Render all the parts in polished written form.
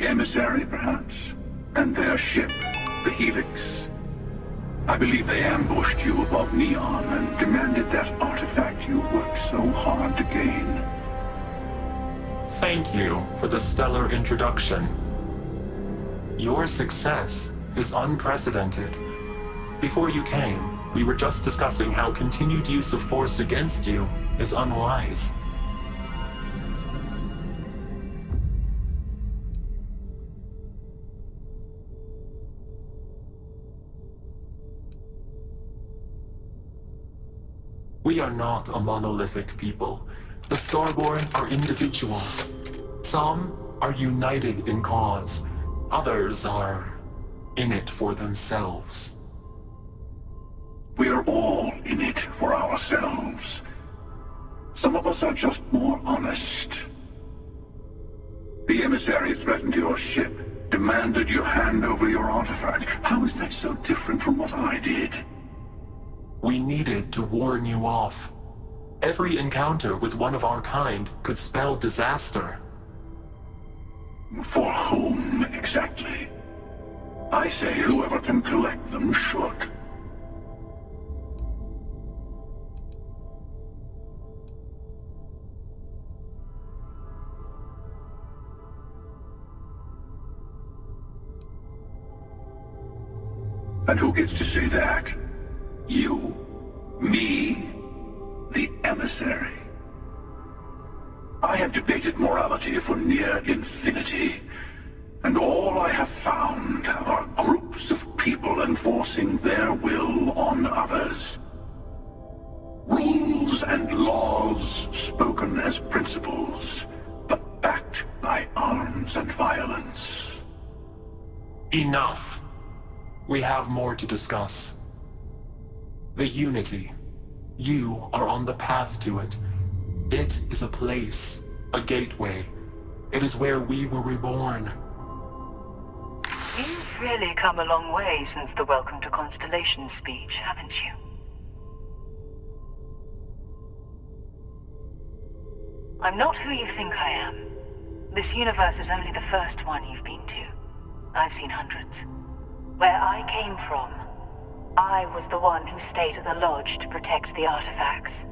emissary, perhaps? And their ship, the Helix? I believe they ambushed you above Neon and demanded that artifact you worked so hard to gain. Thank you for the stellar introduction. Your success is unprecedented. Before you came, we were just discussing how continued use of force against you is unwise. We are not a monolithic people. The Starborn are individuals. Some are united in cause. Others are in it for themselves. We are all in it for ourselves. Some of us are just more honest. The emissary threatened your ship, demanded you hand over your artifact. How is that so different from what I did? We needed to warn you off. Every encounter with one of our kind could spell disaster. For whom, exactly? I say whoever can collect them should. And who gets to say that? You? Me? The emissary? I have debated morality for near infinity, and all I have found are groups of people enforcing their will on others. Rules and laws spoken as principles, but backed by arms and violence. Enough. We have more to discuss. The Unity. You are on the path to it. It is a place, a gateway. It is where we were reborn. You've really come a long way since the Welcome to Constellation speech, haven't you? I'm not who you think I am. This universe is only the first one you've been to. I've seen hundreds. Where I came from, I was the one who stayed at the lodge to protect the artifacts.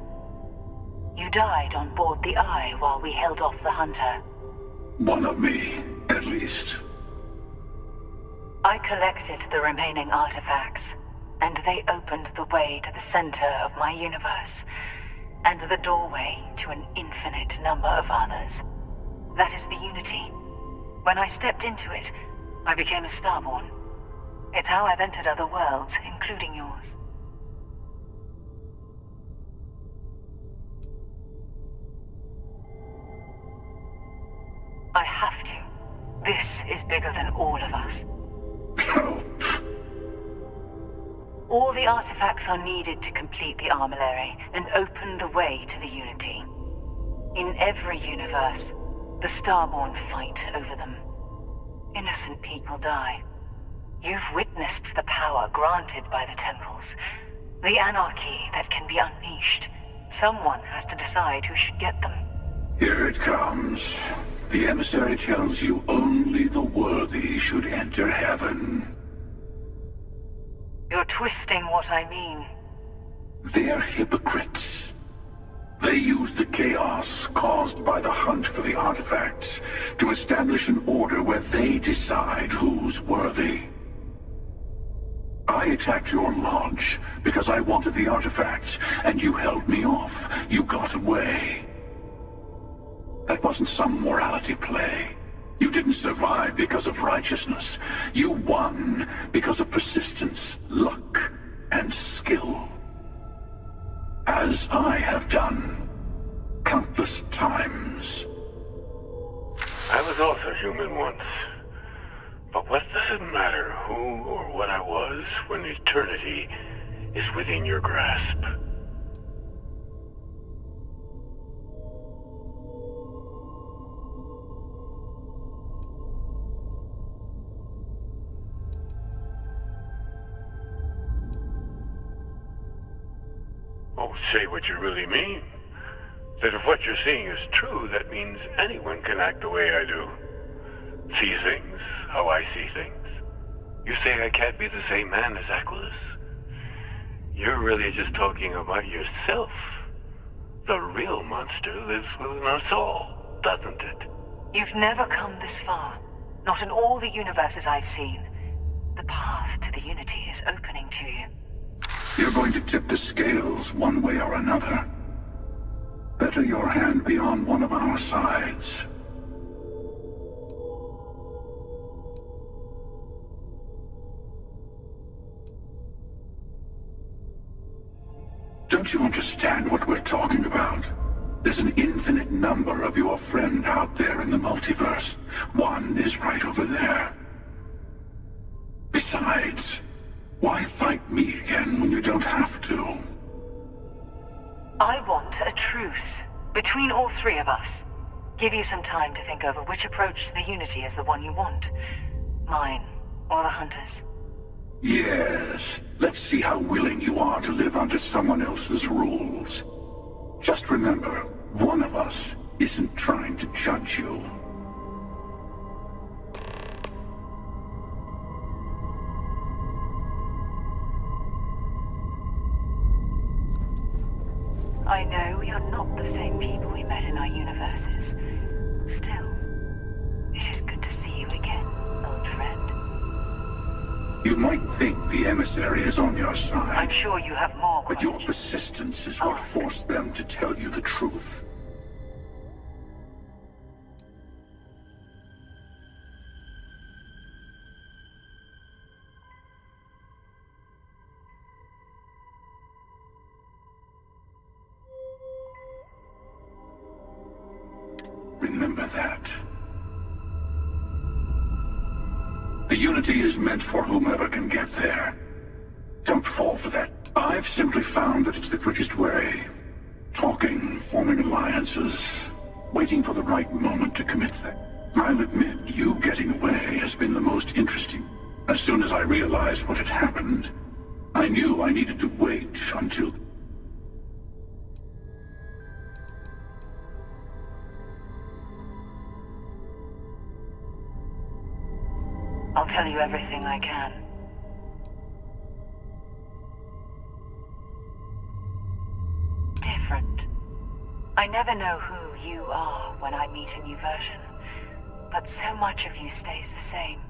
You died on board the Eye while we held off the Hunter. One of me, at least. I collected the remaining artifacts, and they opened the way to the center of my universe, and the doorway to an infinite number of others. That is the Unity. When I stepped into it, I became a Starborn. It's how I've entered other worlds, including yours. I have to. This is bigger than all of us. Help. All the artifacts are needed to complete the armillary and open the way to the Unity. In every universe, the Starborn fight over them. Innocent people die. You've witnessed the power granted by the temples, the anarchy that can be unleashed. Someone has to decide who should get them. Here it comes. The emissary tells you only the worthy should enter heaven. You're twisting what I mean. They're hypocrites. They use the chaos caused by the hunt for the artifacts to establish an order where they decide who's worthy. I attacked your lodge because I wanted the artifacts, and you held me off. You got away. That wasn't some morality play. You didn't survive because of righteousness. You won because of persistence, luck, and skill. As I have done countless times. I was also human once. But what does it matter who or what I was when eternity is within your grasp? Oh, say what you really mean. That if what you're seeing is true, that means anyone can act the way I do. See things how I see things. You say I can't be the same man as Aquilus. You're really just talking about yourself. The real monster lives within us all, doesn't it? You've never come this far. Not in all the universes I've seen. The path to the Unity is opening to you. You're going to tip the scales one way or another. Better your hand be on one of our sides. Don't you understand what we're talking about? There's an infinite number of your friend out there in the multiverse. One is right over there. Besides, why fight me again when you don't have to? I want a truce between all three of us. Give you some time to think over which approach to the Unity is the one you want. Mine, or the Hunters. Yes, let's see how willing you are to live under someone else's rules. Just remember, one of us isn't trying to judge you. I know you're not the same people we met in our universes. Still, it is good to see you again, old friend. You might think the emissary is on your side. I'm sure you have more But questions. your persistence is what Ask. forced them to tell you the truth. Remember that. The Unity is meant for whomever can get there. Don't fall for that. I've simply found that it's the quickest way. Talking, forming alliances, waiting for the right moment to commit them. I'll admit, you getting away has been the most interesting. As soon as I realized what had happened, I knew I needed to wait until... I'll tell you everything I can. Different. I never know who you are when I meet a new version, but so much of you stays the same.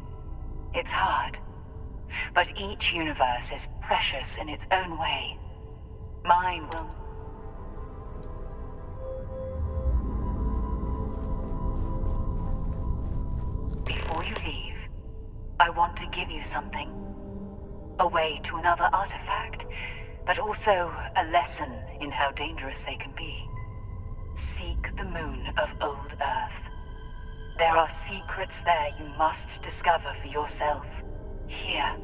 It's hard. But each universe is precious in its own way. Mine will... Before you leave, I want to give you something. A way to another artifact, but also a lesson in how dangerous they can be. Seek the moon of old Earth. There are secrets there you must discover for yourself. Here,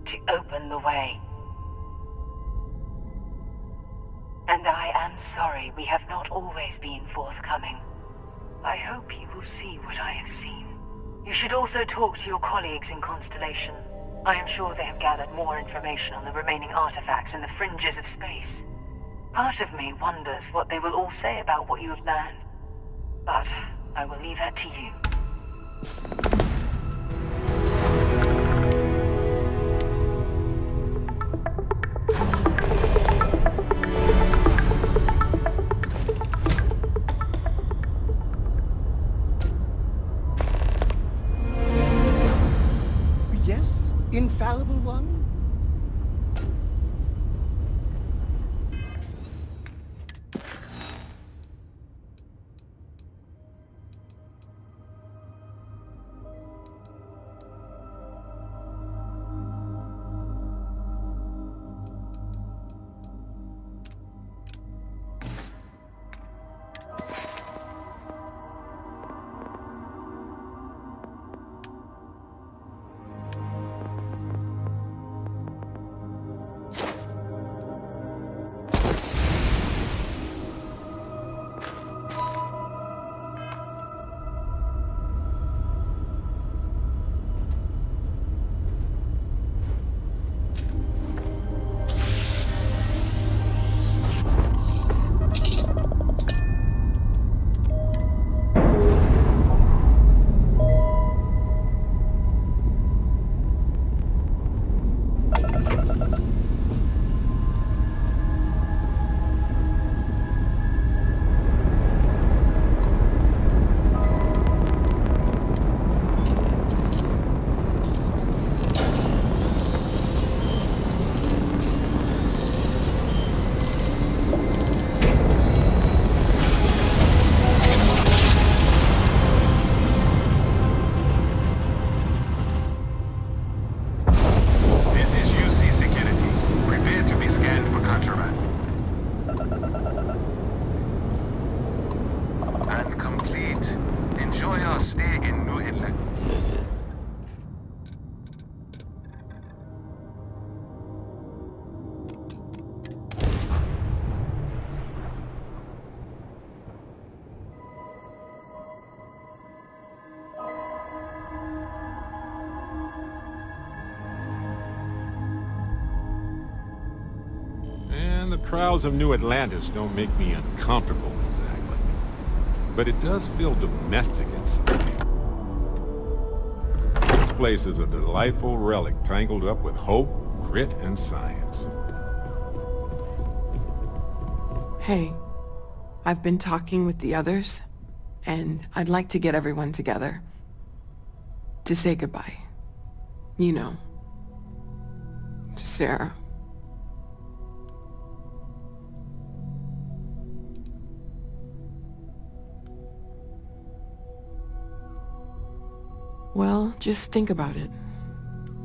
to open the way. And I am sorry we have not always been forthcoming. I hope you will see what I have seen. You should also talk to your colleagues in Constellation. I am sure they have gathered more information on the remaining artifacts in the fringes of space. Part of me wonders what they will all say about what you have learned. But I will leave that to you. Yes, infallible one? crowds of New Atlantis don't make me uncomfortable exactly. But it does feel domestic inside me. This place is a delightful relic tangled up with hope, grit, and science. Hey, I've been talking with the others, and I'd like to get everyone together. To say goodbye. You know. To Sarah. Well, just think about it.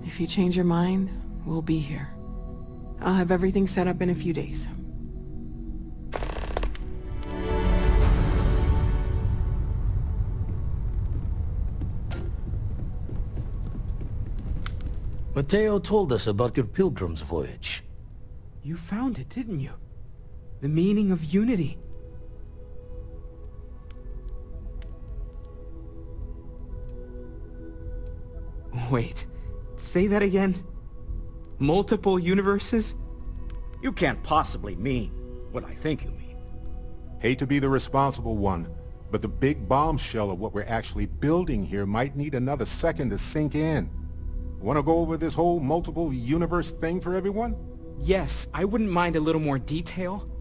If you change your mind, we'll be here. I'll have everything set up in a few days. Mateo told us about your pilgrim's voyage. You found it, didn't you? The meaning of unity. Wait, say that again? Multiple universes? You can't possibly mean what I think you mean. Hate to be the responsible one, but the big bombshell of what we're actually building here might need another second to sink in. Want to go over this whole multiple universe thing for everyone? Yes, I wouldn't mind a little more detail.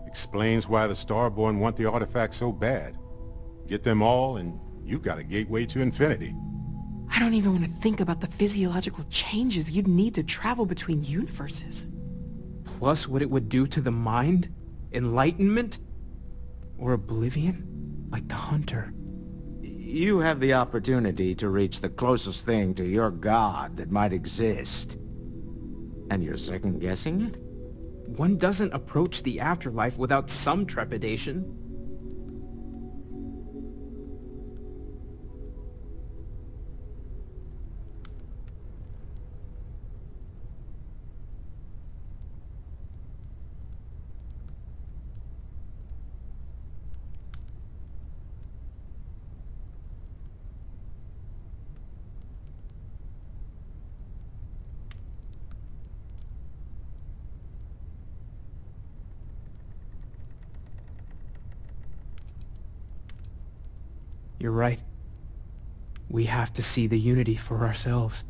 Explains why the Starborn want the artifact so bad. Get them all, and you've got a gateway to infinity. I don't even want to think about the physiological changes you'd need to travel between universes. Plus what it would do to the mind? Enlightenment? Or oblivion? Like the Hunter. You have the opportunity to reach the closest thing to your god that might exist. And you're second-guessing it? One doesn't approach the afterlife without some trepidation. You're right. We have to see the unity for ourselves.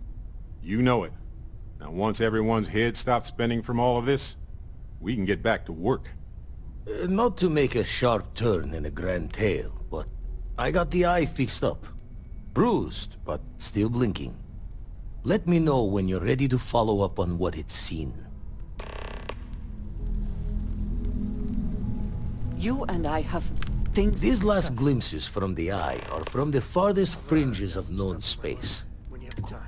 You know it. Now once everyone's head stops spinning from all of this, we can get back to work. Not to make a sharp turn in a grand tale, but I got the eye fixed up. Bruised, but still blinking. Let me know when you're ready to follow up on what it's seen. You and I have things. These last glimpses from the eye are from the farthest fringes of known space. When you have the time.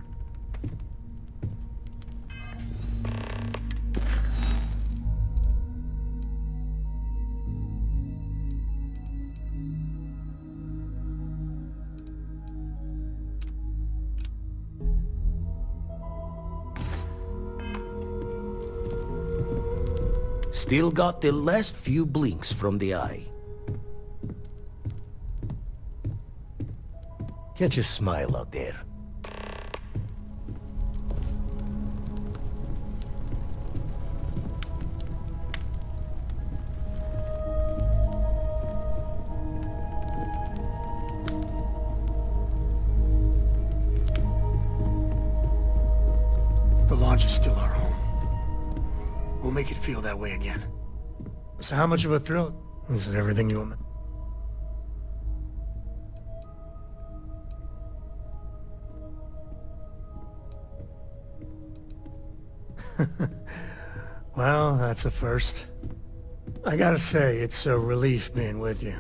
Still got the last few blinks from the eye. Catch a smile out there. The lodge is still our home. We'll make it feel that way again. So how much of a thrill? Is it everything you want? Well, that's a first. I gotta say, it's a relief being with you.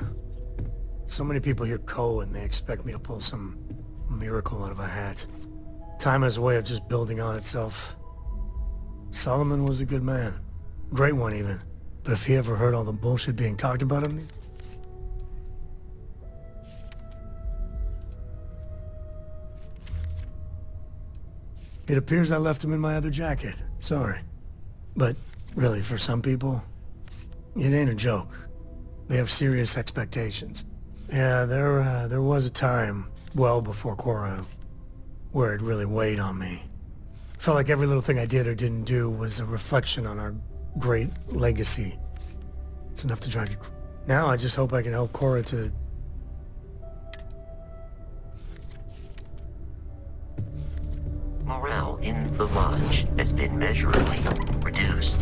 So many people hear Cole and they expect me to pull some miracle out of a hat. Time has a way of just building on itself. Solomon was a good man. Great one, even. But if he ever heard all the bullshit being talked about him... It appears I left him in my other jacket. Sorry. But, really, for some people, it ain't a joke. They have serious expectations. Yeah, there was a time, well before Korra, where it really weighed on me. Felt like every little thing I did or didn't do was a reflection on our great legacy. It's enough to drive you... Now I just hope I can help Korra to... Morale in the lodge has been measurably reduced.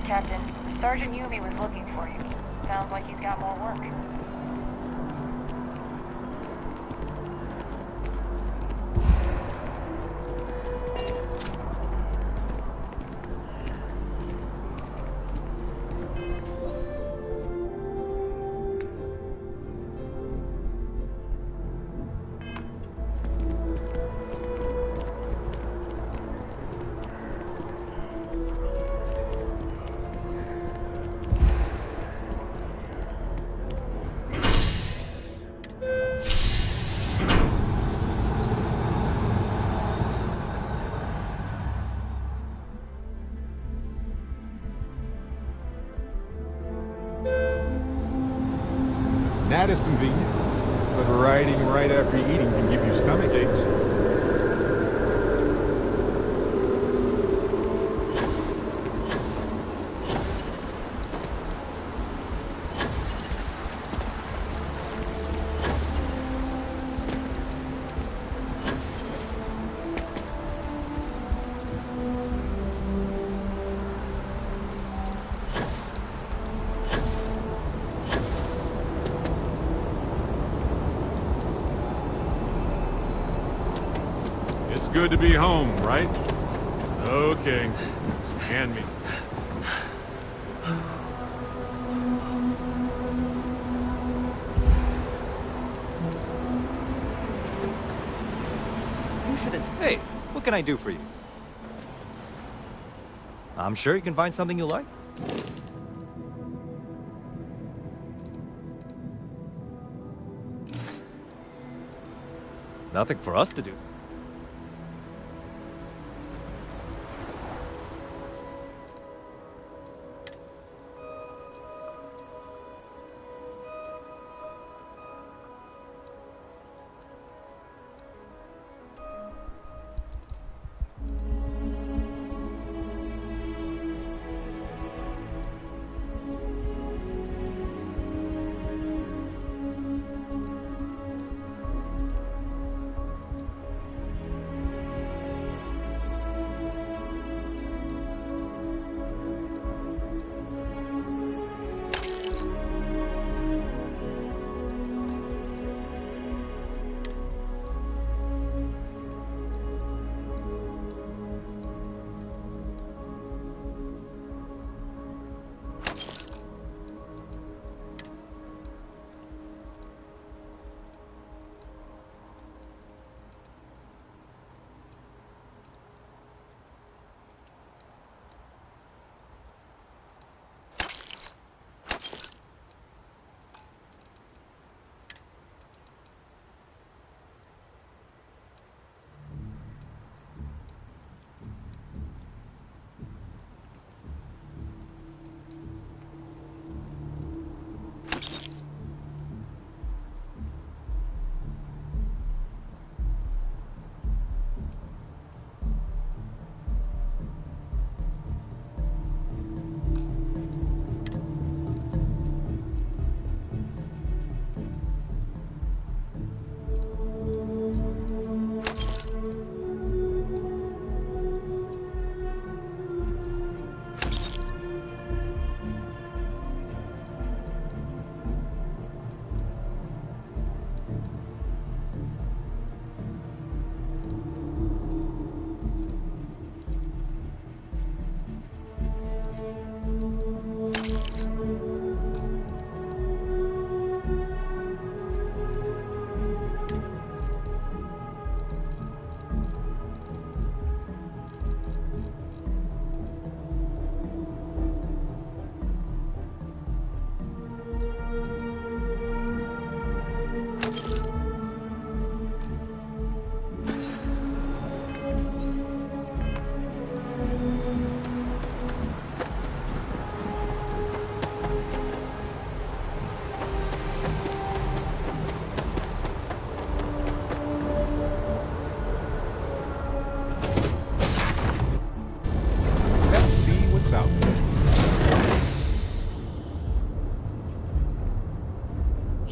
Captain. Sergeant Yumi was looking for you. Sounds like he's got more work. That is convenient, but riding right after eating can give you stomach aches. Good to be home, right? Okay, so hand me. You shouldn't... Hey, what can I do for you? I'm sure you can find something you like. Nothing for us to do.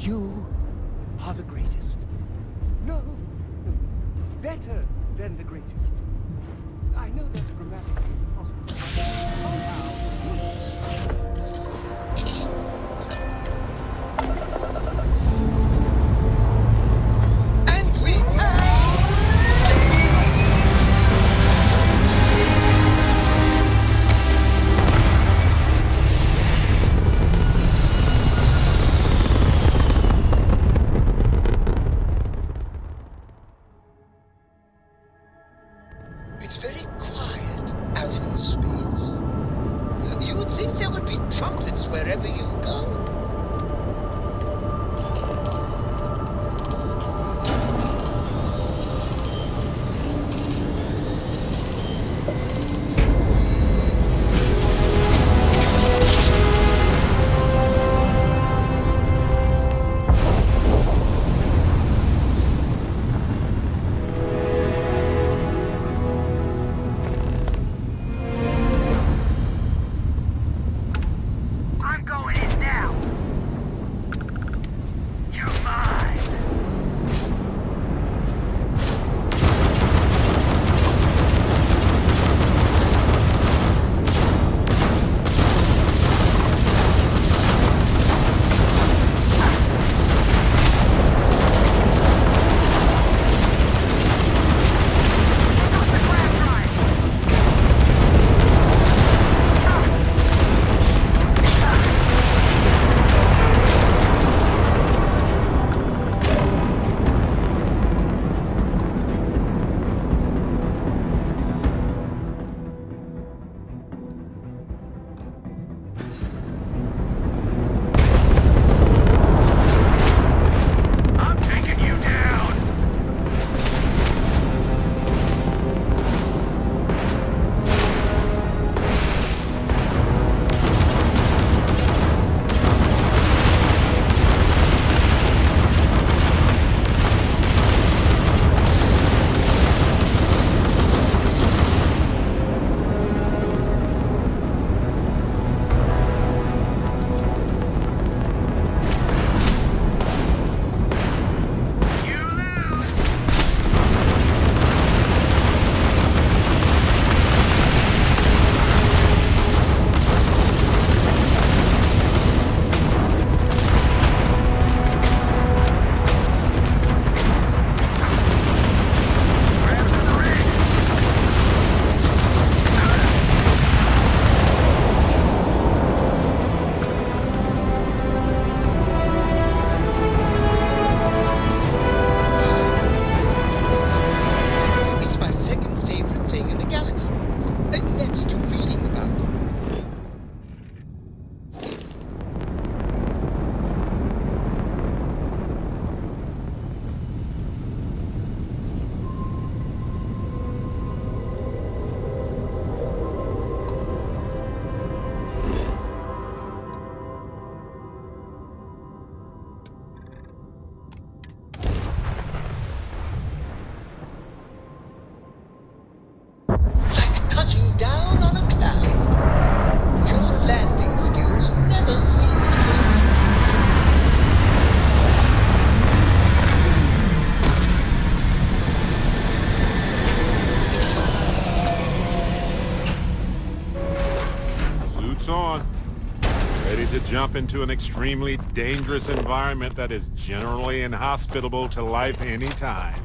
You are the greatest. No, better than the greatest. I know that's grammatically impossible. And we It's very quiet out in space. You would think there would be trumpets wherever you go. Jump into an extremely dangerous environment that is generally inhospitable to life anytime.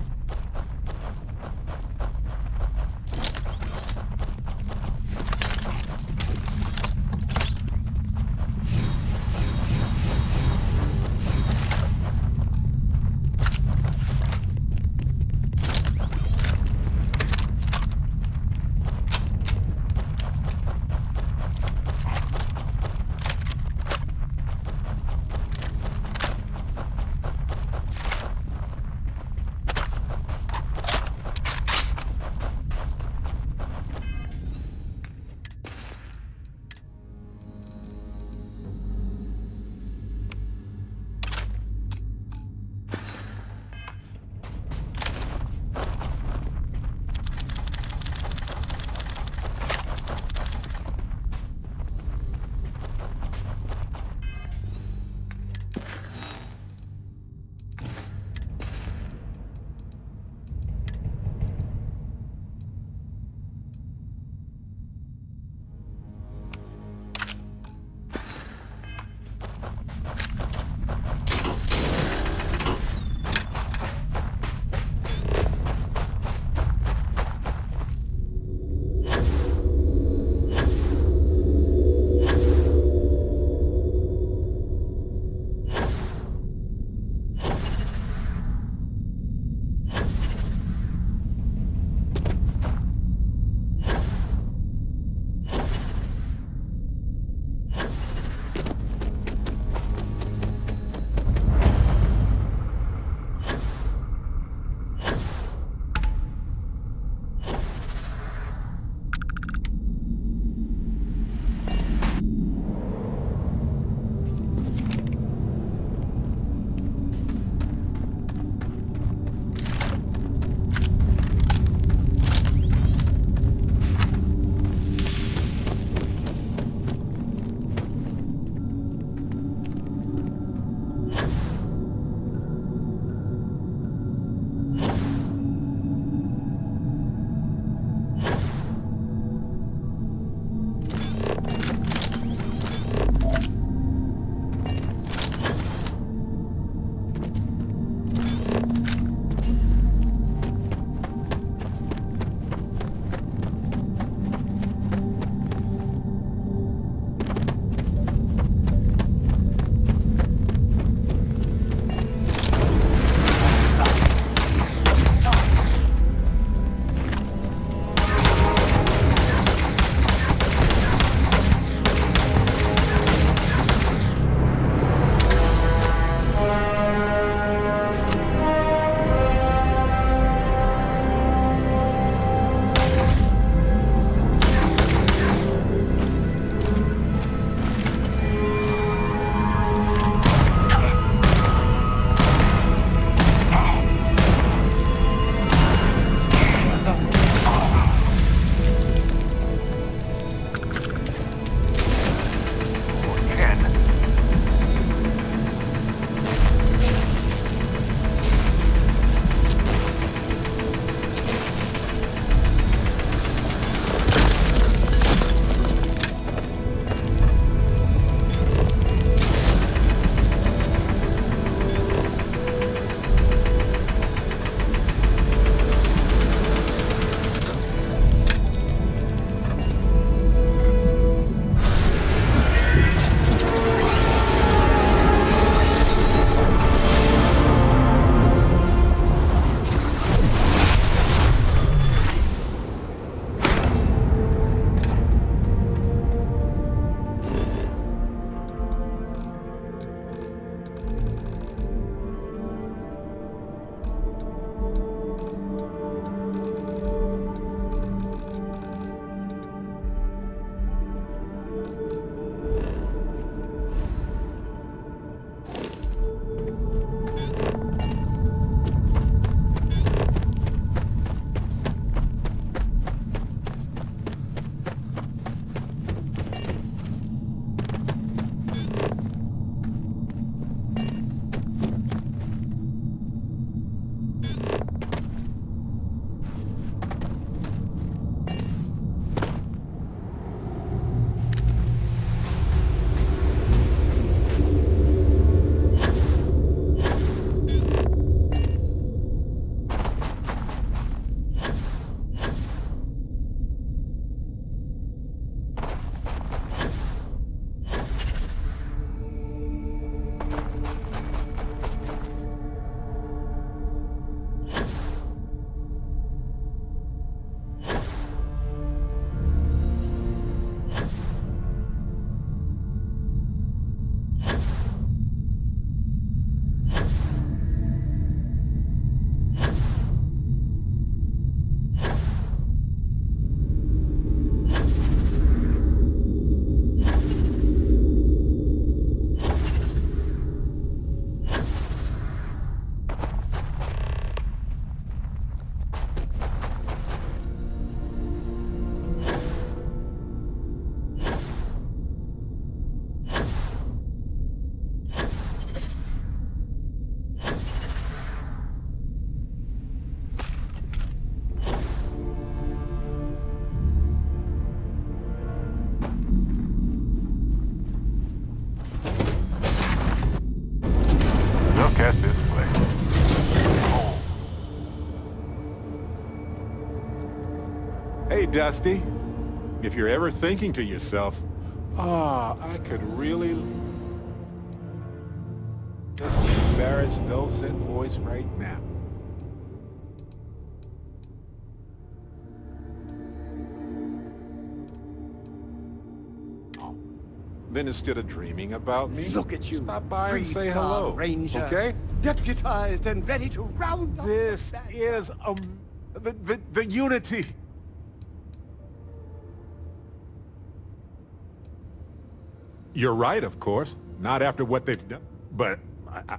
Dusty. If you're ever thinking to yourself, I could really... Listen to Barrett's dulcet voice right now. Oh. Then instead of dreaming about me, Look at you, stop by and say hello, Ranger. okay? Deputized and ready to round up. This is the unity. You're right, of course. Not after what they've done. But,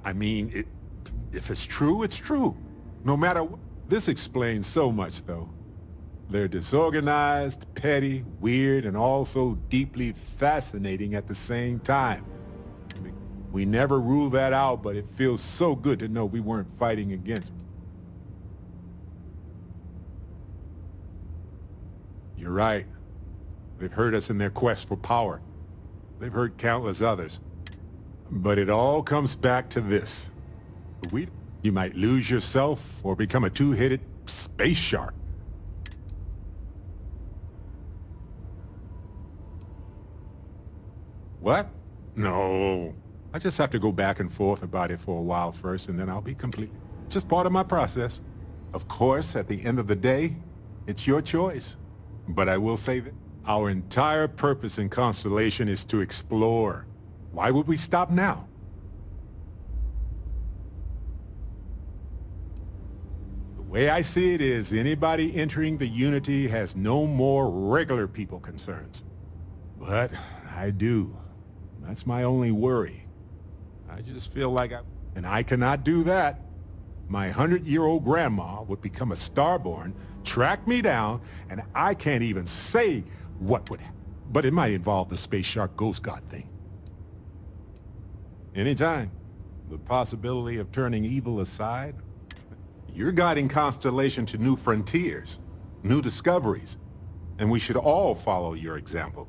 I mean, if it's true, it's true. No matter what. This explains so much, though. They're disorganized, petty, weird, and also deeply fascinating at the same time. We never rule that out, but it feels so good to know we weren't fighting against them. You're right. They've hurt us in their quest for power. They've hurt countless others. But it all comes back to this. You might lose yourself or become a two-headed space shark. What? No. I just have to go back and forth about it for a while first, and then I'll be complete. Just part of my process. Of course, at the end of the day, it's your choice. But I will say that our entire purpose in Constellation is to explore. Why would we stop now? The way I see it is, anybody entering the Unity has no more regular people concerns. But I do. That's my only worry. I just feel like and I cannot do that. My 100-year-old grandma would become a starborn, track me down, and I can't even say what would happen. But it might involve the Space Shark Ghost God thing. Anytime. The possibility of turning evil aside. You're guiding Constellation to new frontiers, new discoveries, and we should all follow your example.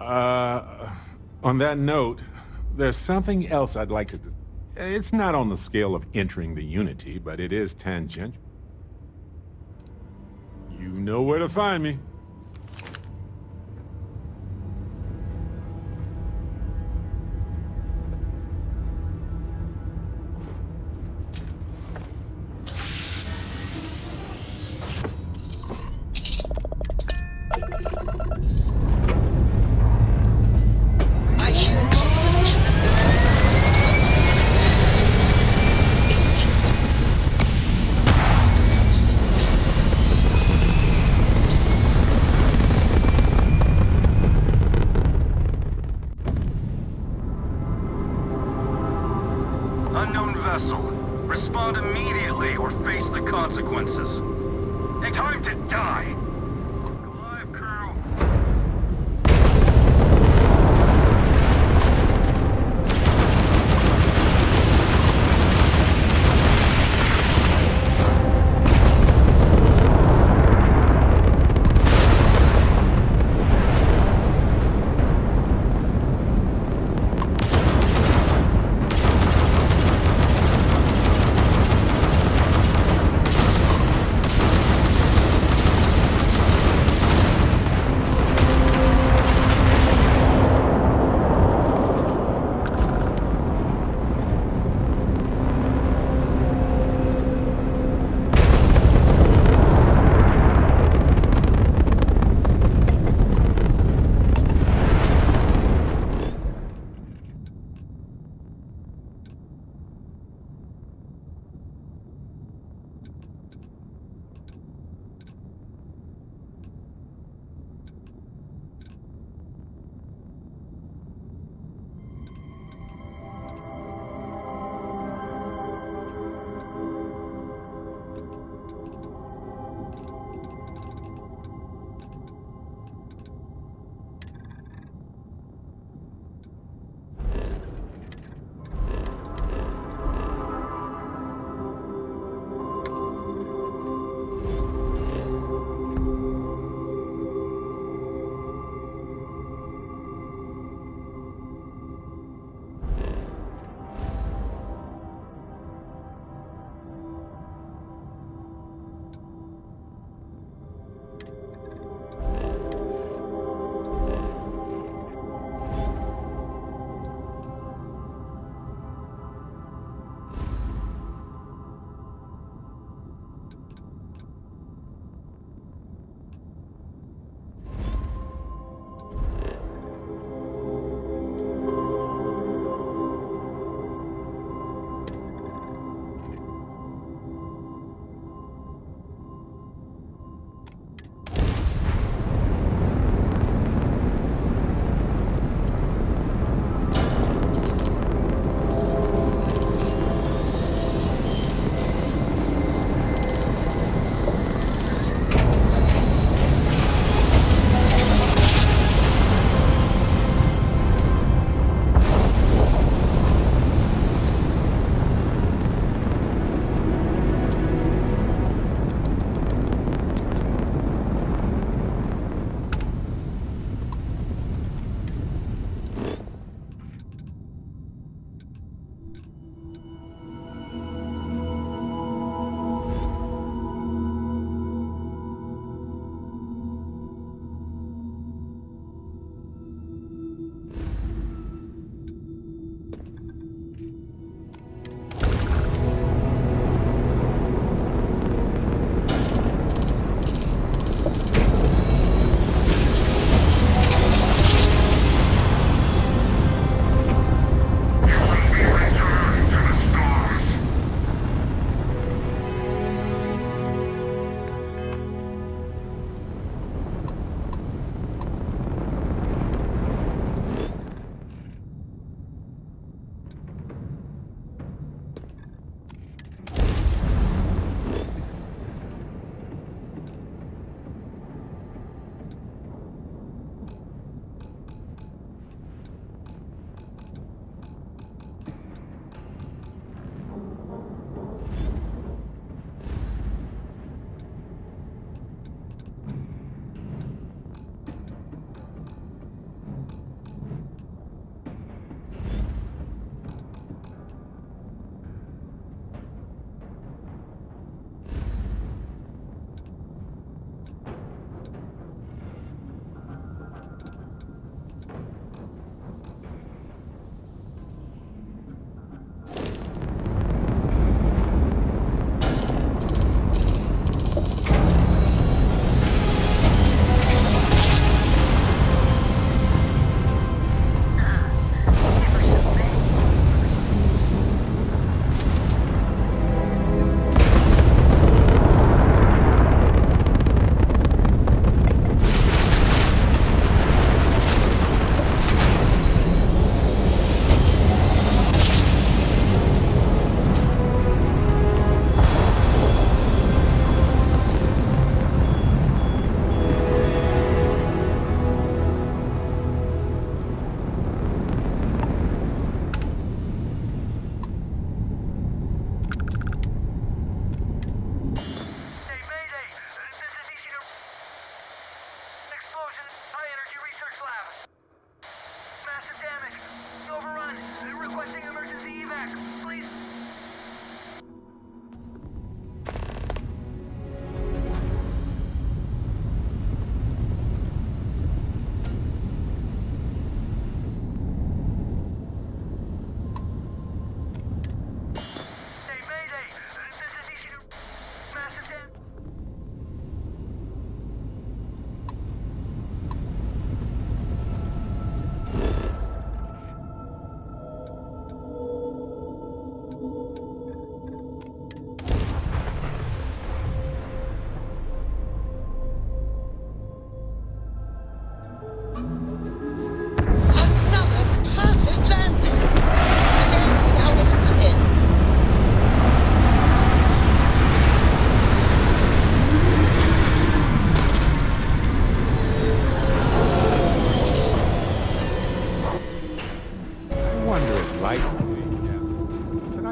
On that note, there's something else I'd like to discuss. It's not on the scale of entering the Unity, but it is tangential. You know where to find me. Unknown vessel. Respond immediately or face the consequences. A time to die. Alive, crew.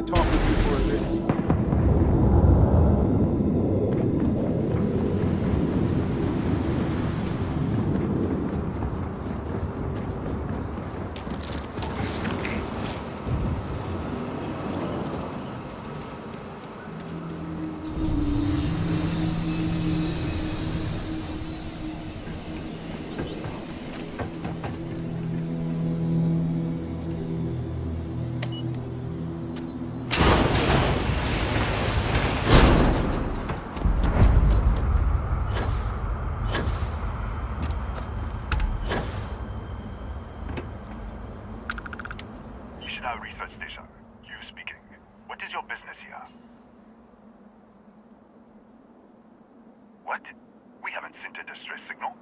talk with you for a bit? Research station. You speaking. What is your business here? What? We haven't sent a distress signal?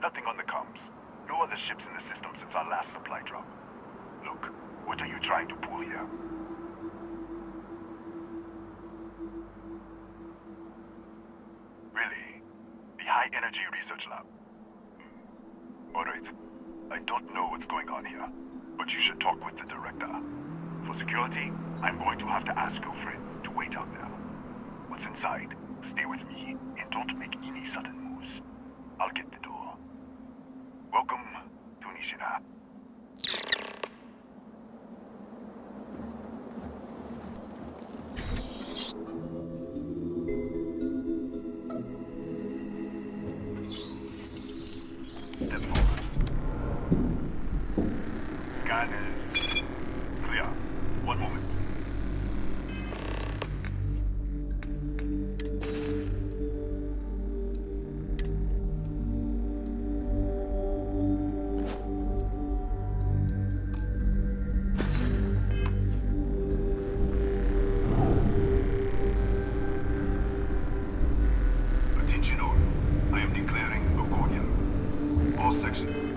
Nothing on the comms. No other ships in the system since our last supply drop. Look, what are you trying to pull here? Really? The High Energy Research Lab? Alright. I don't know what's going on here, but you should talk with the director. For security, I'm going to have to ask your friend to wait out there. What's inside, stay with me and don't make any sudden moves. I'll get the door. Welcome to Nishina. Step forward. Scan is clear. One moment. Attention all. I am declaring accordion. All sections.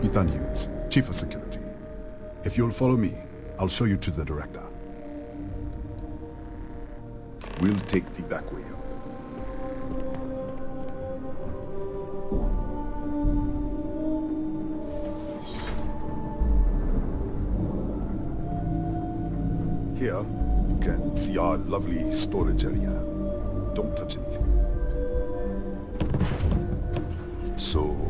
Ethan Hughes, Chief of Security. If you'll follow me, I'll show you to the director. We'll take the back way up. Here, you can see our lovely storage area. Don't touch anything. So,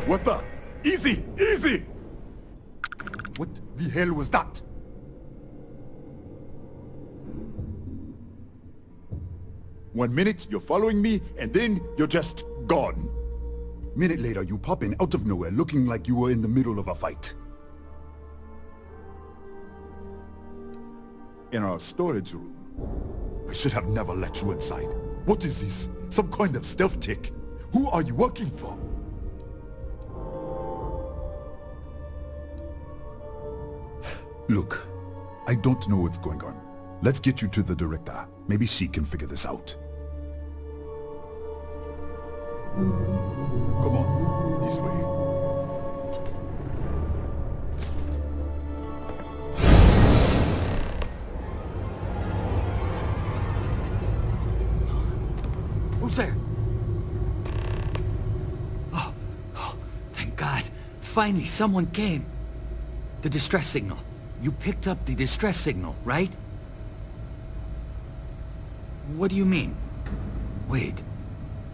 What the? Easy! Easy! What the hell was that? One minute, you're following me, and then you're just gone. Minute later, you pop in out of nowhere looking like you were in the middle of a fight. In our storage room. I should have never let you inside. What is this? Some kind of stealth tick? Who are you working for? Look, I don't know what's going on. Let's get you to the director. Maybe she can figure this out. Come on, this way. Who's there? Oh, thank God. Finally, someone came. The distress signal. You picked up the distress signal, right? What do you mean? Wait,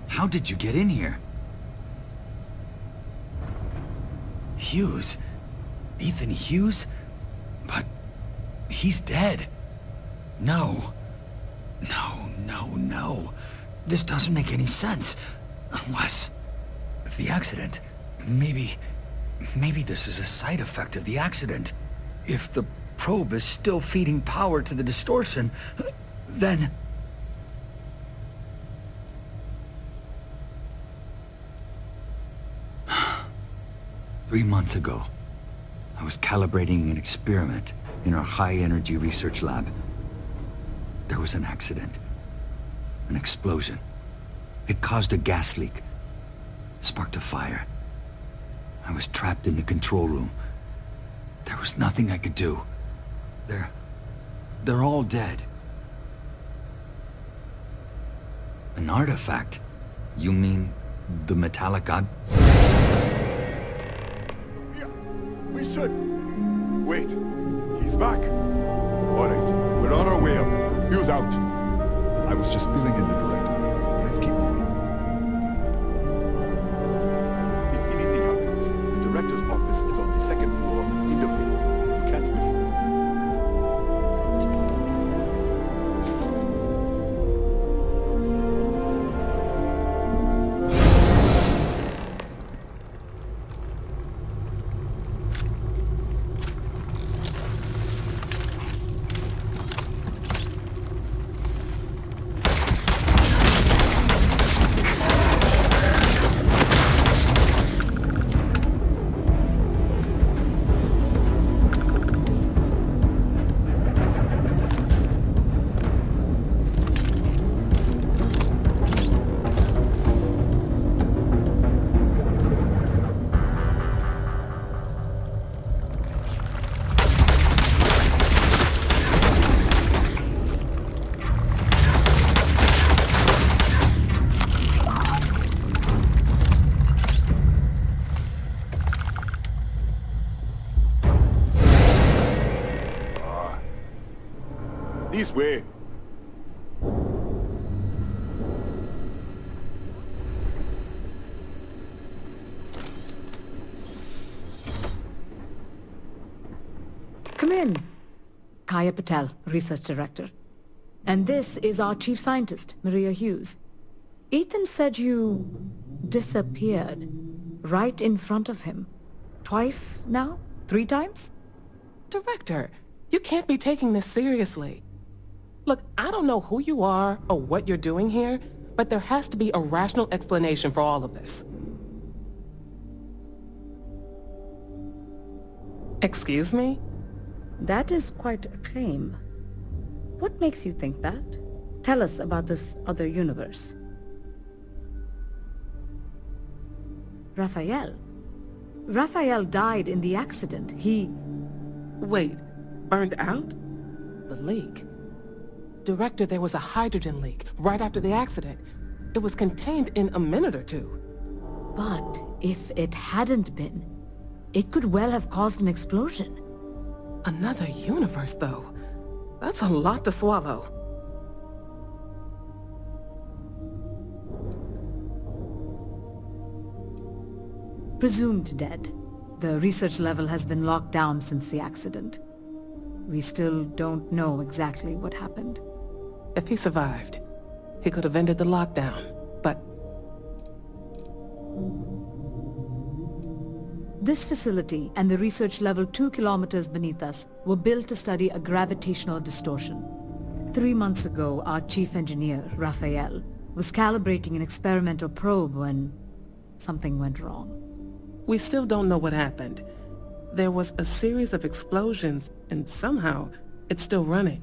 how did you get in here? Hughes? Ethan Hughes? But he's dead. No. No. This doesn't make any sense. Unless the accident, maybe Maybe this is a side effect of the accident. If the probe is still feeding power to the distortion, then... Three months ago, I was calibrating an experiment in our high-energy research lab. There was an accident. An explosion. It caused a gas leak. Sparked a fire. I was trapped in the control room. There was nothing I could do. They're all dead. An artifact? You mean the metallic god? Yeah, we should. Wait, he's back. All right, we're on our way up. Hughes out. I was just filling in the director. Let's keep moving. If anything happens, the director's office is on the second floor, in the field. You can't miss it. This way. Come in. Kaya Patel, Research Director. And this is our Chief Scientist, Maria Hughes. Ethan said you disappeared right in front of him. Twice now? 3 times? Director, you can't be taking this seriously. Look, I don't know who you are or what you're doing here, but there has to be a rational explanation for all of this. Excuse me? That is quite a claim. What makes you think that? Tell us about this other universe. Raphael. Raphael died in the accident. He... Wait, burned out? The leak. Director, there was a hydrogen leak right after the accident. It was contained in a minute or two. But if it hadn't been, it could well have caused an explosion. Another universe, though. That's a lot to swallow. Presumed dead. The research level has been locked down since the accident. We still don't know exactly what happened. If he survived, he could have ended the lockdown, but... This facility and the research level 2 kilometers beneath us were built to study a gravitational distortion. 3 months ago, our chief engineer, Raphael, was calibrating an experimental probe when something went wrong. We still don't know what happened. There was a series of explosions, and somehow it's still running.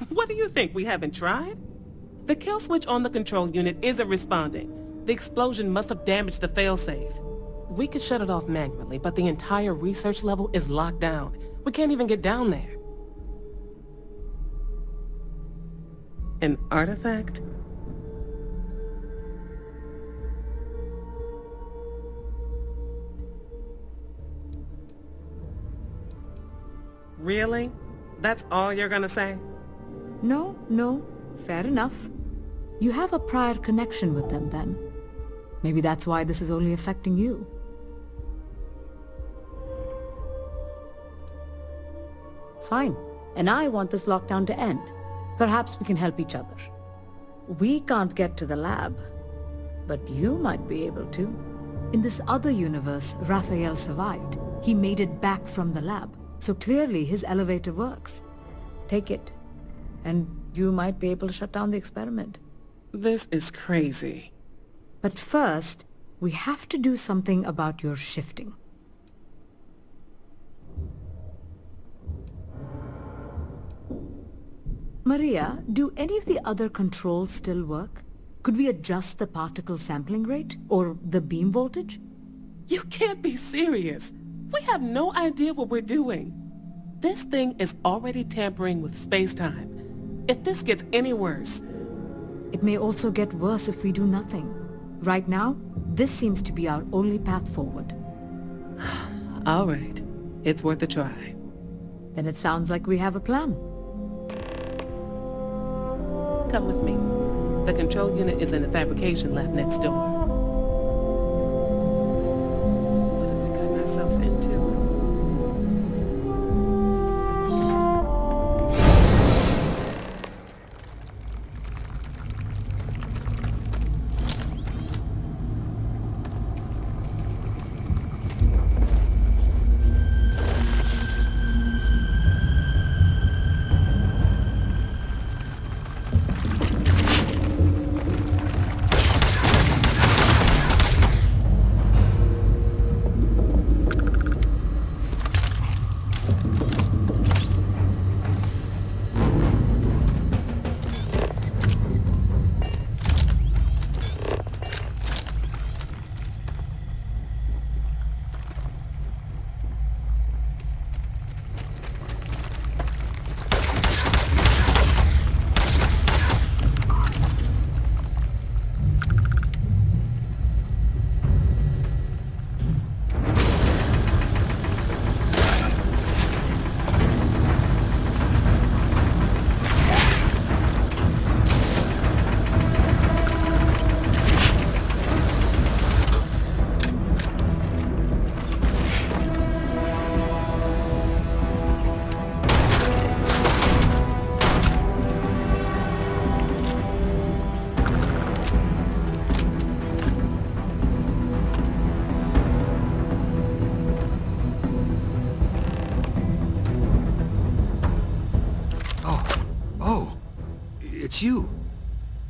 What do you think, we haven't tried? The kill switch on the control unit isn't responding. The explosion must have damaged the failsafe. We could shut it off manually, but the entire research level is locked down. We can't even get down there. An artifact? Really? That's all you're gonna say? No, fair enough. You have a prior connection with them then. Maybe that's why this is only affecting you. Fine. And I want this lockdown to end. Perhaps we can help each other. We can't get to the lab, but you might be able to. In this other universe, Raphael survived. He made it back from the lab, so clearly his elevator works. Take it, and you might be able to shut down the experiment. This is crazy. But first, we have to do something about your shifting. Maria, do any of the other controls still work? Could we adjust the particle sampling rate? Or the beam voltage? You can't be serious. We have no idea what we're doing. This thing is already tampering with space-time. If this gets any worse... It may also get worse if we do nothing. Right now, this seems to be our only path forward. All right. It's worth a try. Then it sounds like we have a plan. Come with me. The control unit is in the fabrication lab next door. What have we gotten ourselves into? It's you.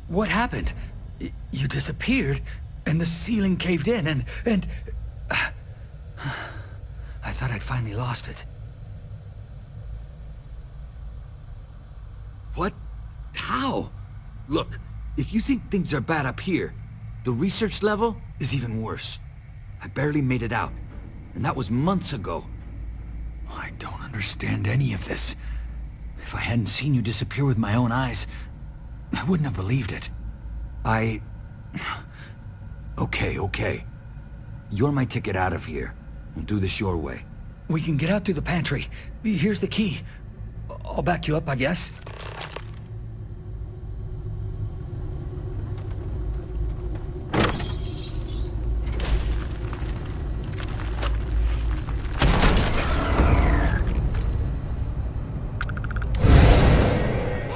What happened? You disappeared, and the ceiling caved in, and... I thought I'd finally lost it. What? How? Look, if you think things are bad up here, the research level is even worse. I barely made it out, and that was months ago. I don't understand any of this. If I hadn't seen you disappear with my own eyes, I wouldn't have believed it. Okay. You're my ticket out of here. We'll do this your way. We can get out through the pantry. Here's the key. I'll back you up, I guess.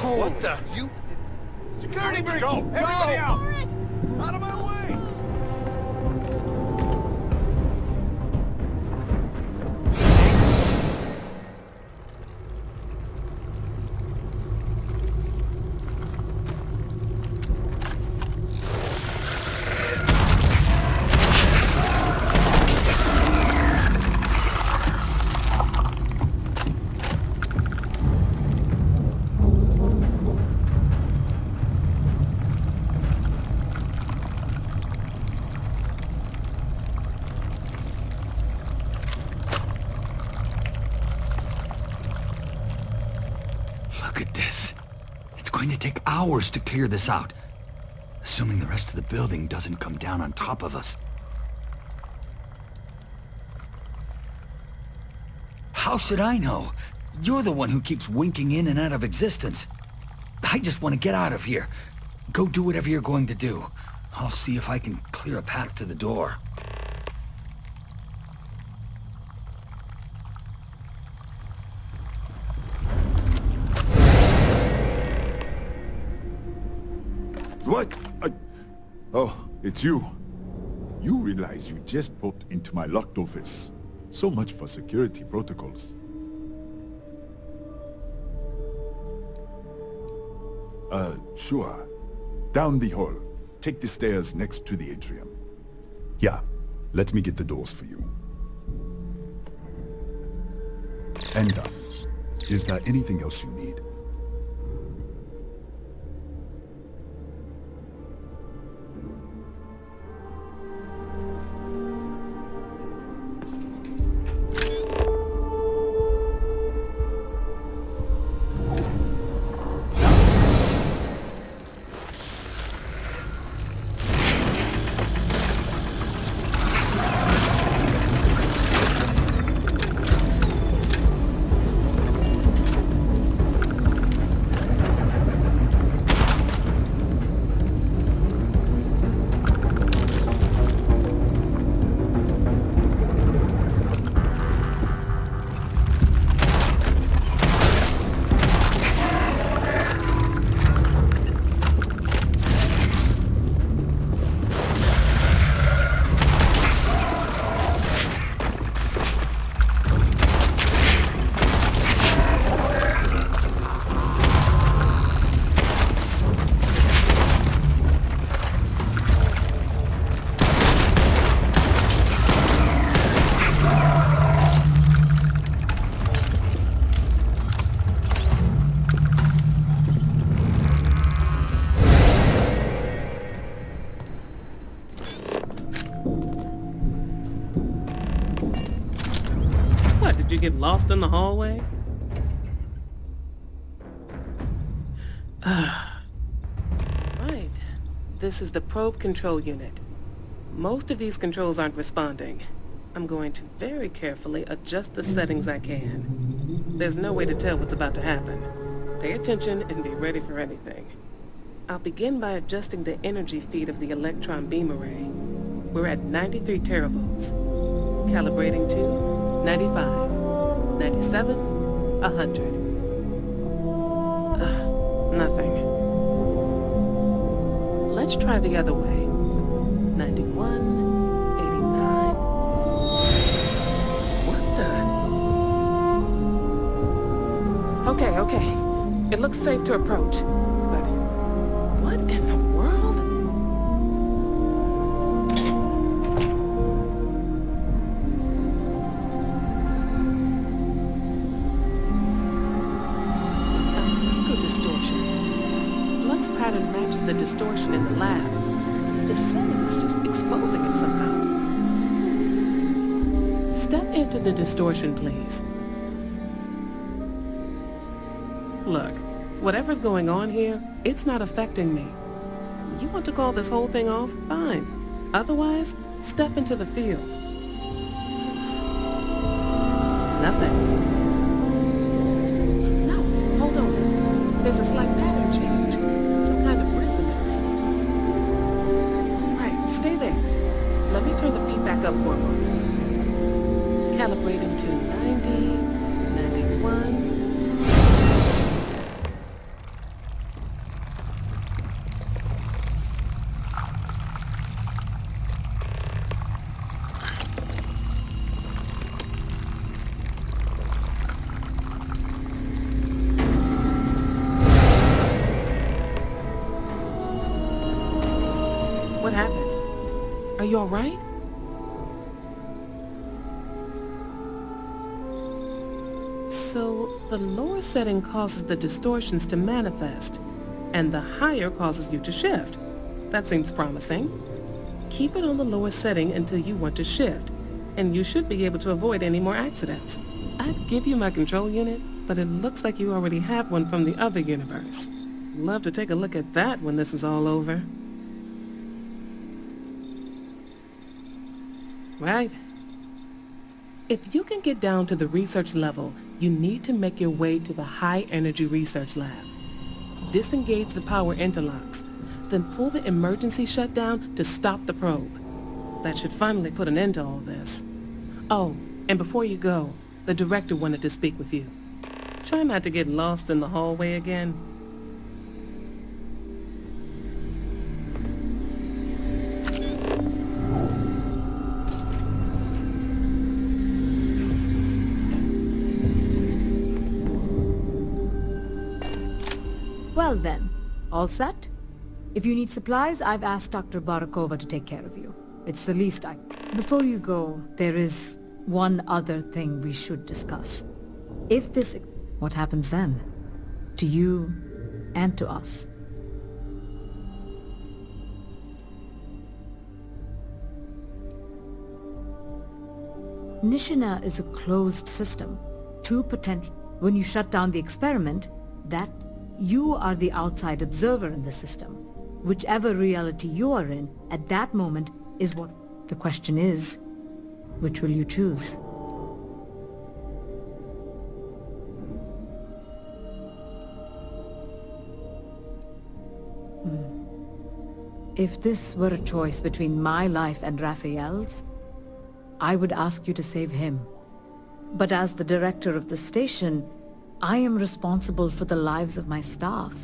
What the? You... Security breach! Go! Everybody out! Out of my way! Look at this. It's going to take hours to clear this out. Assuming the rest of the building doesn't come down on top of us. How should I know? You're the one who keeps winking in and out of existence. I just want to get out of here. Go do whatever you're going to do. I'll see if I can clear a path to the door. What? Oh, it's you. You realize you just popped into my locked office. So much for security protocols. Sure. Down the hall. Take the stairs next to the atrium. Yeah, let me get the doors for you. And is there anything else you need? Did you get lost in the hallway? Right. This is the probe control unit. Most of these controls aren't responding. I'm going to very carefully adjust the settings I can. There's no way to tell what's about to happen. Pay attention and be ready for anything. I'll begin by adjusting the energy feed of the electron beam array. We're at 93 teravolts. Calibrating to 95, 97, 100. Nothing. Let's try the other way. 91, 89. What the? Okay. It looks safe to approach. But what in the world? It's a microdistortion. Flux pattern matches the distortion in the lab. The setting is just exposing it somehow. Step into the distortion, please. Look, whatever's going on here, it's not affecting me. You want to call this whole thing off? Fine. Otherwise, step into the field. Nothing. No, hold on. There's a slight pattern change. Some kind of resonance. Right, stay there. Let me turn the feedback up for a moment. Calibrating to 90, 91. What happened? Are you all right? So, the lower setting causes the distortions to manifest, and the higher causes you to shift. That seems promising. Keep it on the lower setting until you want to shift, and you should be able to avoid any more accidents. I'd give you my control unit, but it looks like you already have one from the other universe. Love to take a look at that when this is all over. Right. If you can get down to the research level, you need to make your way to the high-energy research lab. Disengage the power interlocks, then pull the emergency shutdown to stop the probe. That should finally put an end to all this. Oh, and before you go, the director wanted to speak with you. Try not to get lost in the hallway again. Well then, all set? If you need supplies, I've asked Dr. Barakova to take care of you. It's the least I... Before you go, there is one other thing we should discuss. If this... What happens then? To you and to us. Nishina is a closed system. Two potential... When you shut down the experiment, that you are the outside observer in the system. Whichever reality you are in, at that moment, is what... The question is, which will you choose? If this were a choice between my life and Raphael's, I would ask you to save him. But as the director of the station, I am responsible for the lives of my staff.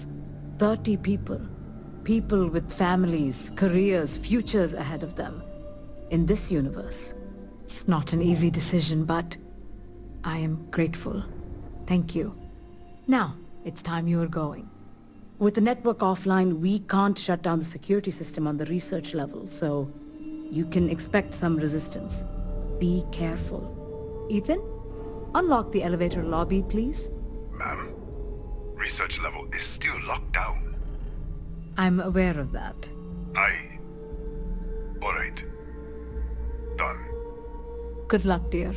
30 people. People with families, careers, futures ahead of them. In this universe. It's not an easy decision, but I am grateful. Thank you. Now, it's time you are going. With the network offline, we can't shut down the security system on the research level, so you can expect some resistance. Be careful. Ethan, unlock the elevator lobby, please. Ma'am, research level is still locked down. I'm aware of that. Alright. Done. Good luck, dear.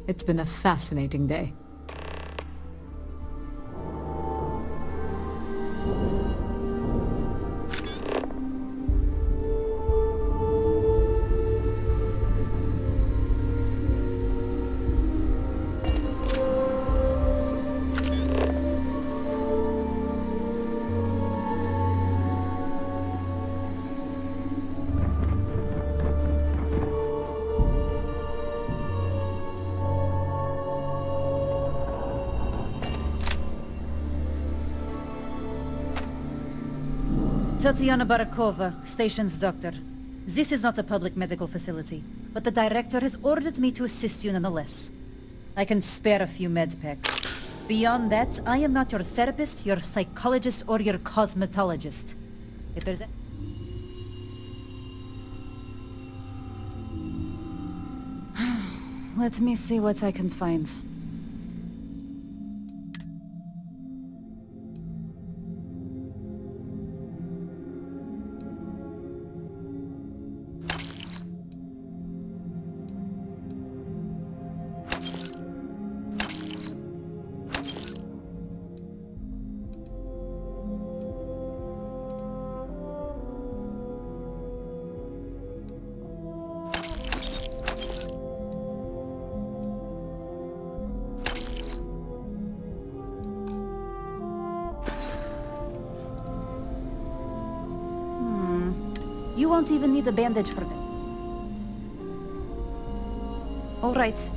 It's been a fascinating day. Tatiana Barakova, station's doctor. This is not a public medical facility, but the director has ordered me to assist you nonetheless. I can spare a few med packs. Beyond that, I am not your therapist, your psychologist, or your cosmetologist. If there's a... Let me see what I can find. You won't even need a bandage for that. All right.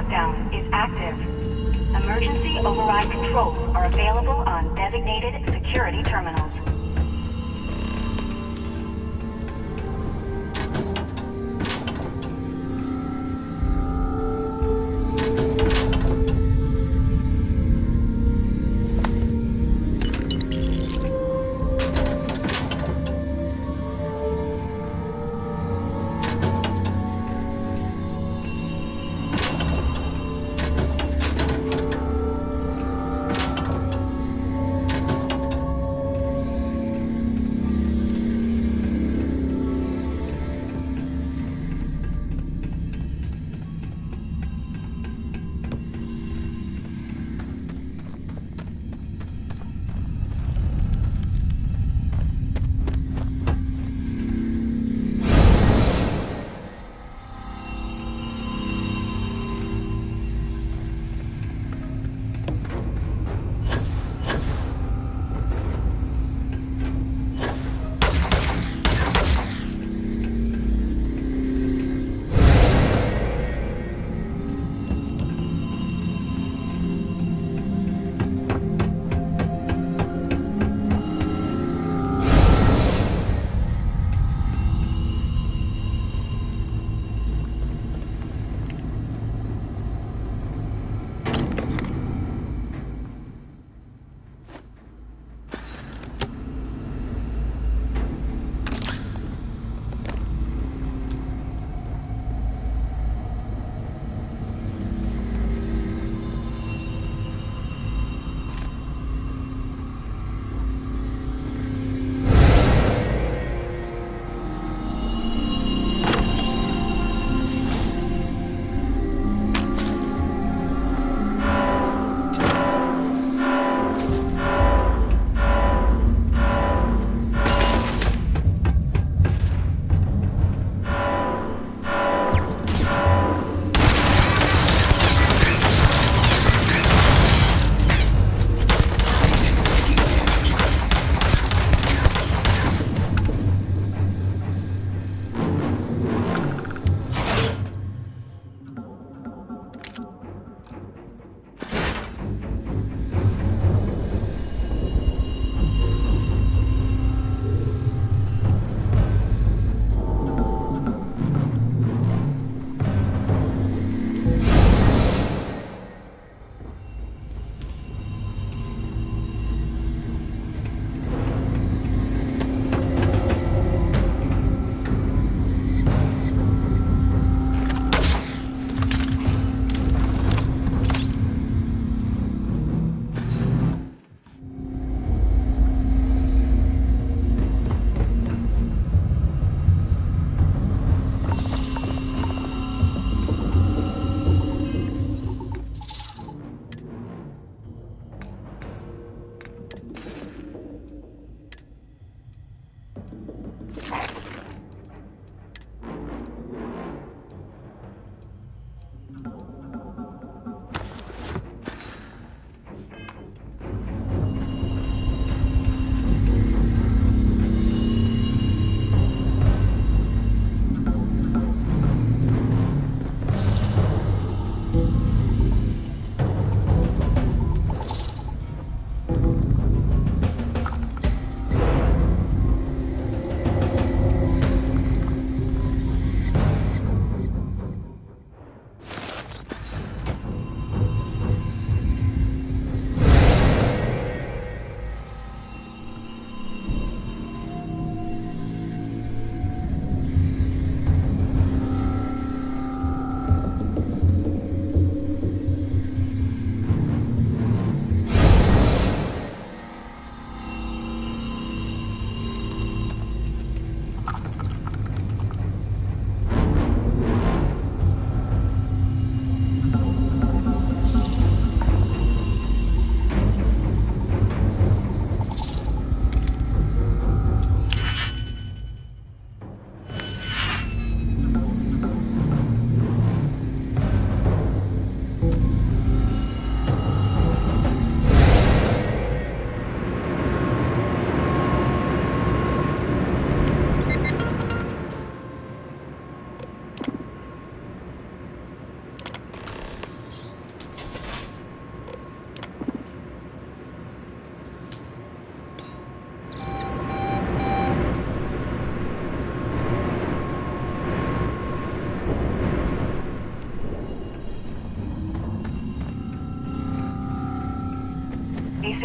lockdown is active. Emergency override controls are available on designated security terminals.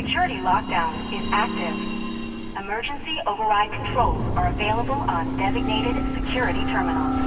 security lockdown is active. Emergency override controls are available on designated security terminals.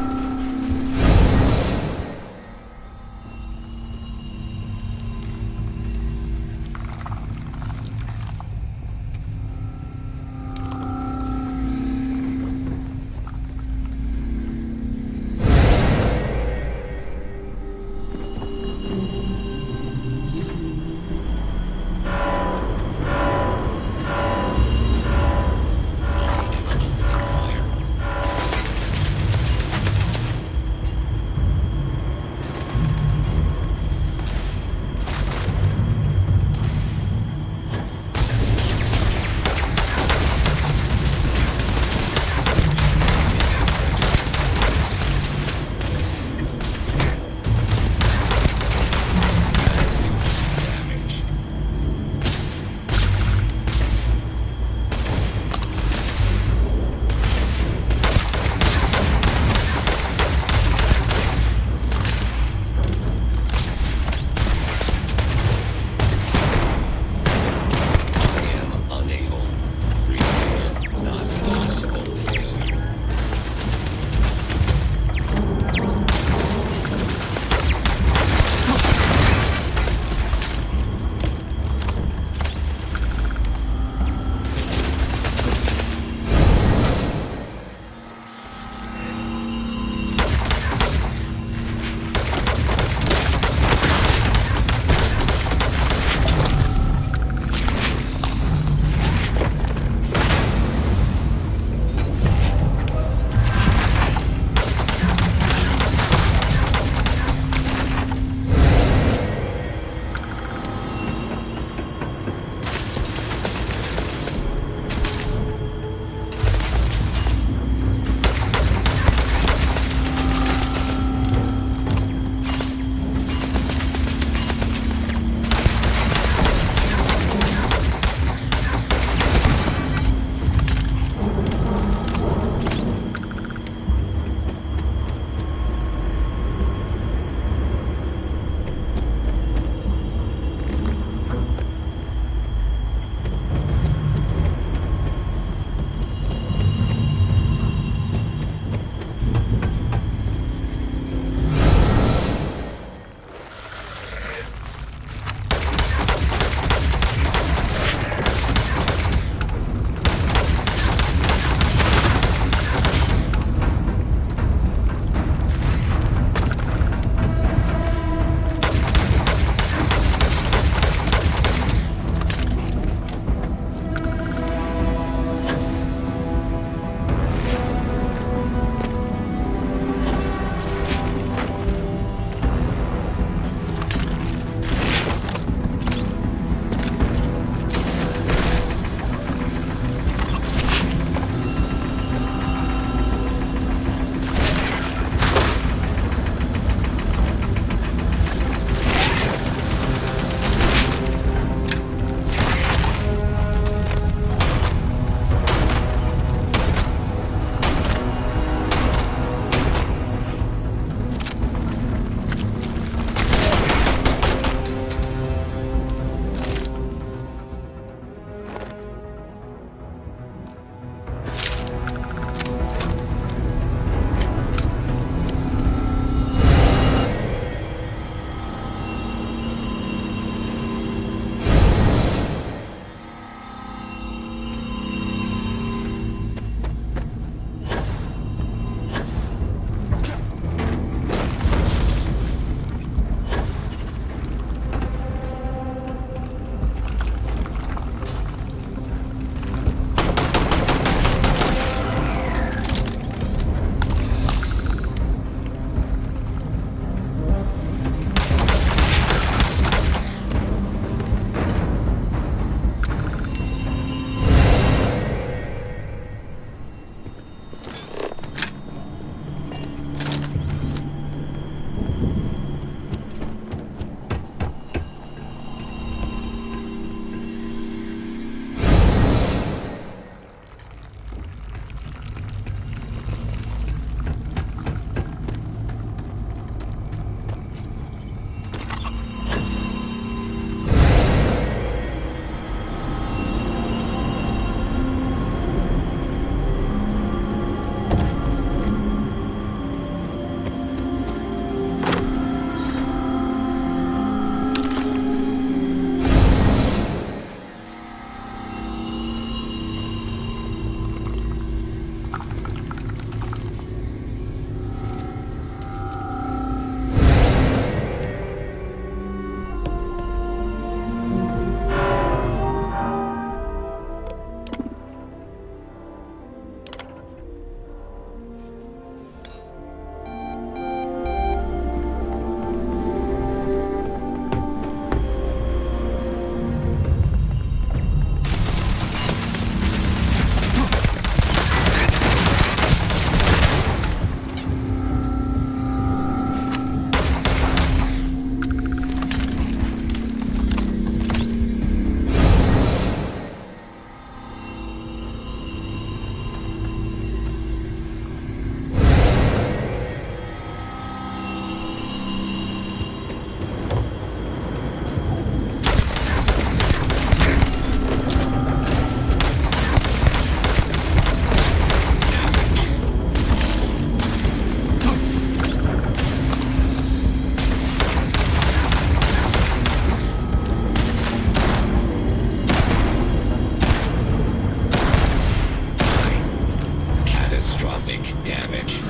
kinetic damage.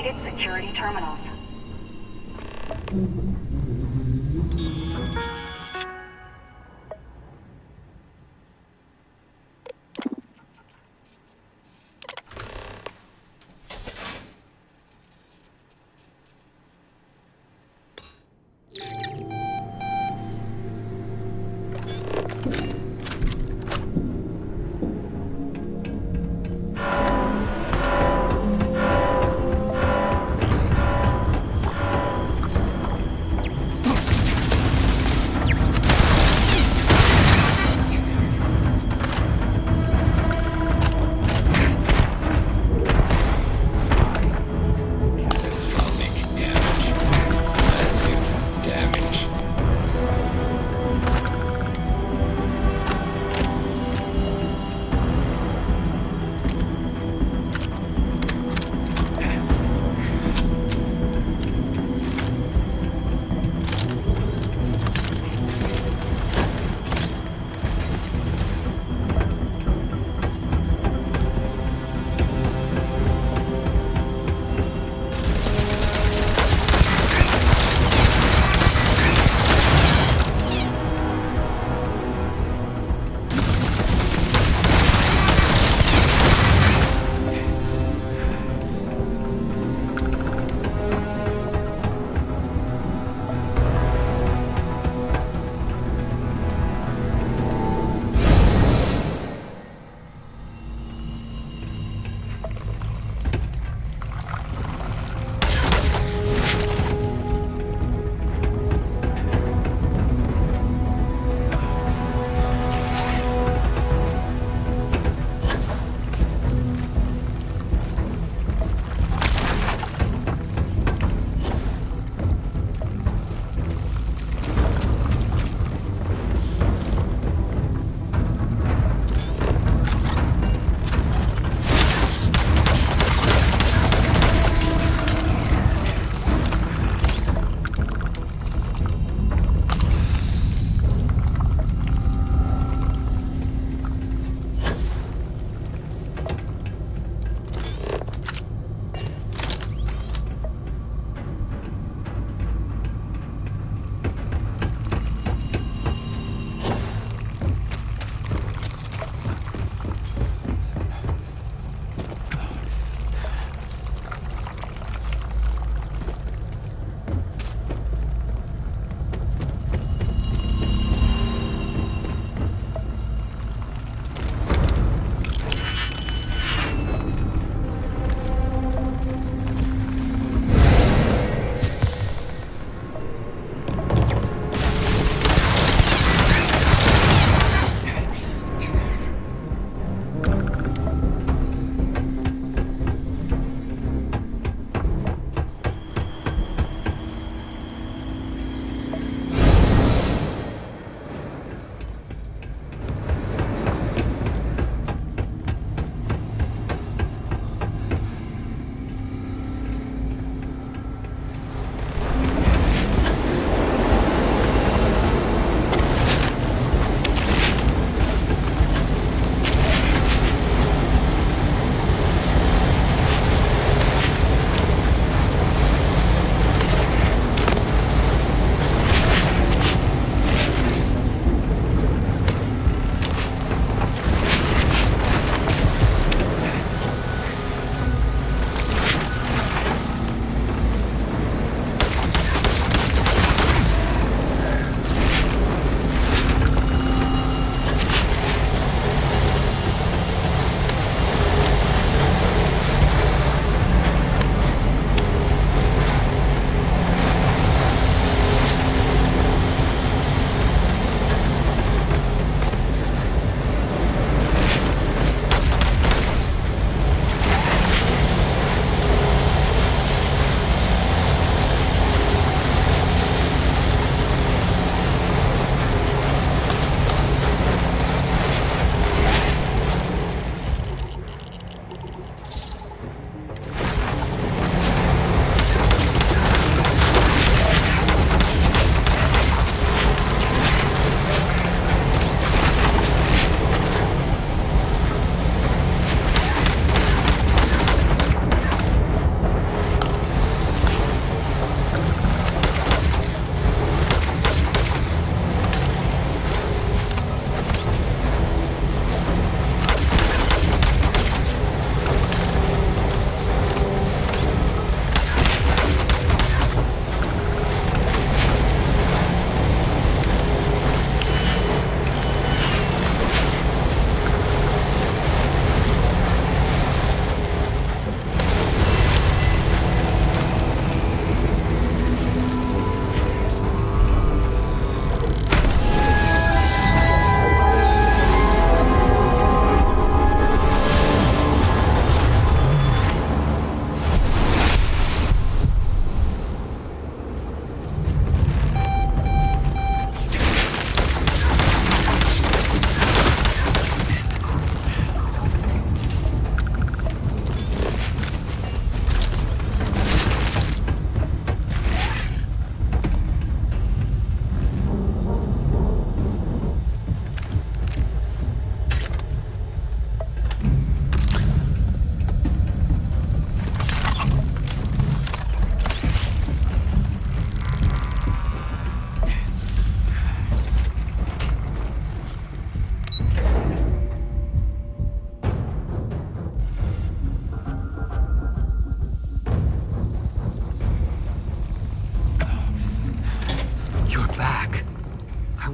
activated security terminals.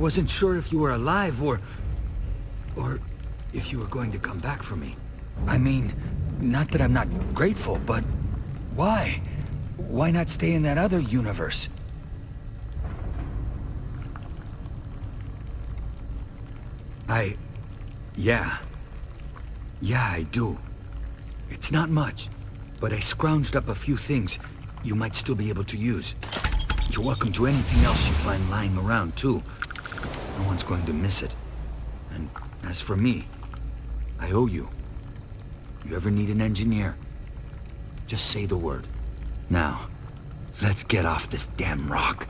wasn't sure if you were alive or if you were going to come back for me. I mean, not that I'm not grateful, but why? Why not stay in that other universe? Yeah, I do. It's not much, but I scrounged up a few things you might still be able to use. You're welcome to anything else you find lying around, too. No one's going to miss it. And as for me, I owe you. You ever need an engineer, just say the word. Now, let's get off this damn rock.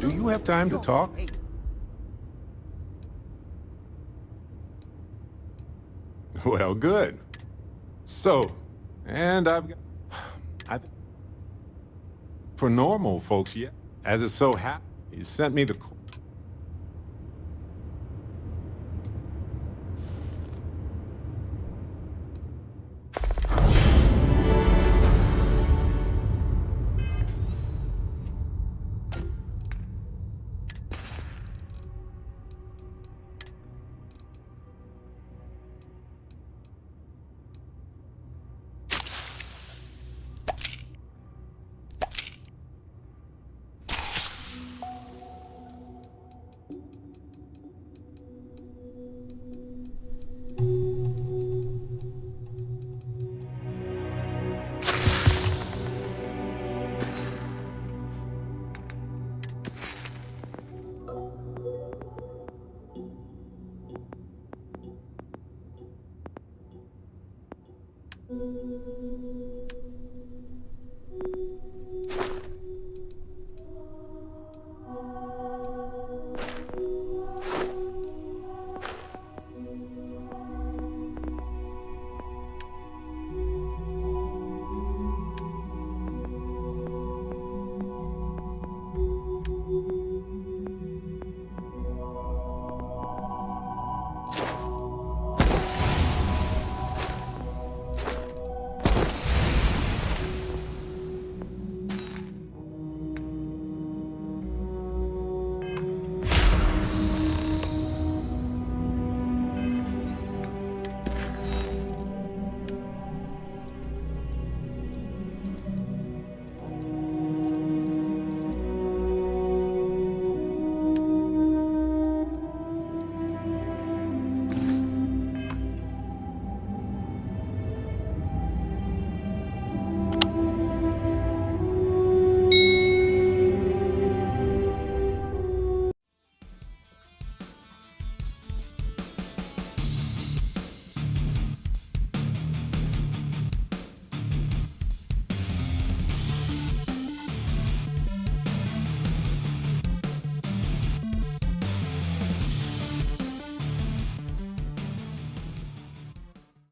Do you have time to talk? Well, good. So, and for normal folks, yeah. As it so happens, he sent me the...